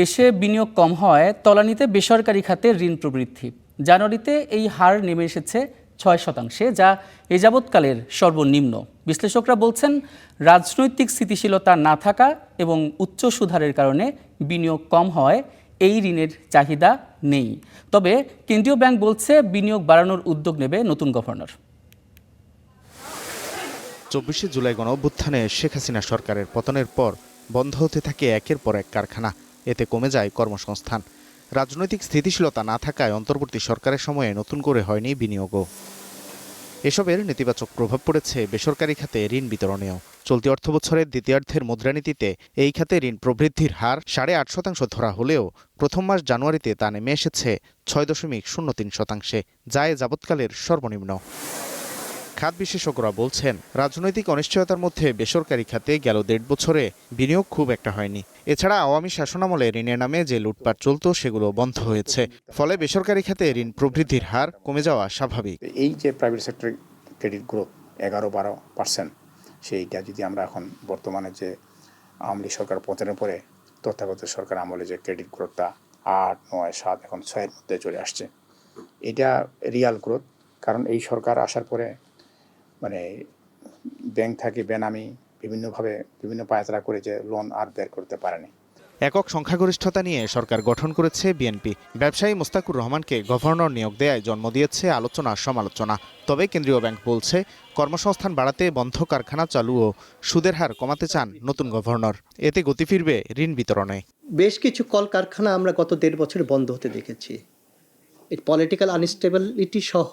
দেশে বিনিয়োগ কম হওয়ায় তলানিতে বেসরকারি খাতে ঋণ প্রবৃদ্ধি। জানুয়ারিতে এই হার নেমে এসেছে 6%, যা এ যাবৎকালের সর্বনিম্ন। বিশ্লেষকরা বলছেন, রাজনৈতিক স্থিতিশীলতা না থাকা এবং উচ্চ সুদহারের কারণে বিনিয়োগ কম হওয়ায় এই ঋণের চাহিদা নেই। তবে কেন্দ্রীয় ব্যাংক বলছে, বিনিয়োগ বাড়ানোর উদ্যোগ নেবে নতুন গভর্নর। 24শে জুলাই গণঅভ্যুত্থানে শেখ হাসিনা সরকারের পতনের পর বন্ধ হতে থাকে একের পর এক কারখানা। এতে কমে যায় কর্মসংস্থান। রাজনৈতিক স্থিতিশীলতা না থাকায় অন্তর্বর্তী সরকারের সময়ে নতুন করে হয়নি বিনিয়োগও। এসবের নেতিবাচক প্রভাব পড়েছে বেসরকারি খাতে ঋণ বিতরণেও। চলতি অর্থবছরের দ্বিতীয়ার্ধের মুদ্রানীতিতে এই খাতে ঋণ প্রবৃদ্ধির হার 8.5% ধরা হলেও প্রথম মাস জানুয়ারিতে তা নেমে এসেছে 6.03%, যা এ যাবৎকালের সর্বনিম্ন। খাত বিশেষজ্ঞরা বলছেন, রাজনৈতিক অনিশ্চয়তার মধ্যে বেসরকারি খাতে গেল 1.5 বছরে বিনিয়োগ খুব একটা হয়নি। এছাড়া আওয়ামী শাসনামলে ঋণের নামে যে লুটপাট চলত সেগুলো বন্ধ হয়েছে। ফলে বেসরকারি খাতে ঋণ প্রবৃদ্ধির হার কমে যাওয়া স্বাভাবিক। এই যে প্রাইভেট সেক্টর ক্রেডিট গ্রোথ 11-12%, সেইটা যদি আমরা এখন বর্তমানে যে আওয়ামী লীগ সরকার পতনের পরে তথাগত সরকার আমলে যে ক্রেডিট গ্রোথটা 8, 9, 7 এখন 6-এর মধ্যে চলে আসছে, এটা রিয়াল গ্রোথ। কারণ এই সরকার আসার পরে মানে ব্যাংক থেকে বেনামি বিভিন্নভাবে বিভিন্ন পায়তারা করে যে লোন আর বের করতে পারেনি। একক সংখ্যাগরিষ্ঠতা নিয়ে সরকার গঠন করেছে বিএনপি। ব্যবসায়ী মোস্তাকুর রহমানকে গভর্নর নিয়োগ দেয়ায় জন্ম দিয়েছে আলোচনা সমালোচনা। তবে কেন্দ্রীয় ব্যাংক বলছে, কর্মসংস্থান বাড়াতে বন্ধ কারখানা চালু ও সুদের হার কমাতে চান নতুন গভর্নর। এতে গতি ফিরবে ঋণ বিতরণে। বেশ কিছু কলকারখানা আমরা গত 1.5 বছরে বন্ধ হতে দেখেছি। এই পলিটিক্যাল আনস্টেবিলিটি সহ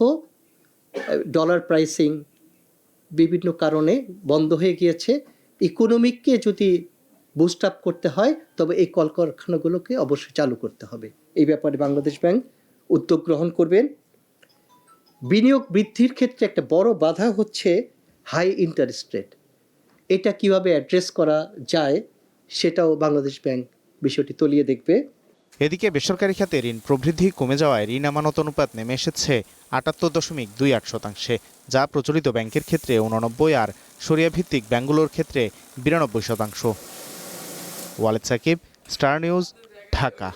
ডলার প্রাইসিং বিভিন্ন কারণে বন্ধ হয়ে গিয়েছে। ইকোনমিককে যদি বুস্ট আপ করতে হয় তবে এই কলকারখানাগুলোকে অবশ্যই চালু করতে হবে। এই ব্যাপারে বাংলাদেশ ব্যাংক উদ্যোগ গ্রহণ করবেন। বিনিয়োগ বৃদ্ধির ক্ষেত্রে একটা বড় বাধা হচ্ছে হাই ইন্টারেস্ট রেট। এটা কিভাবে অ্যাড্রেস করা যায় সেটাও বাংলাদেশ ব্যাংক বিষয়টি তলিয়ে দেখবে। এদিকে বেসরকারি খাতে ঋণ প্রবৃদ্ধি কমে যাওয়ায় ঋণ আমানত অনুপাত নেমে এসেছে 78.28%, যা প্রচলিত ব্যাংকের ক্ষেত্রে 89 আর সরিয়া ভিত্তিক ব্যাংকগুলোর ক্ষেত্রে 92%। Walid Sakib, star news, Dhaka.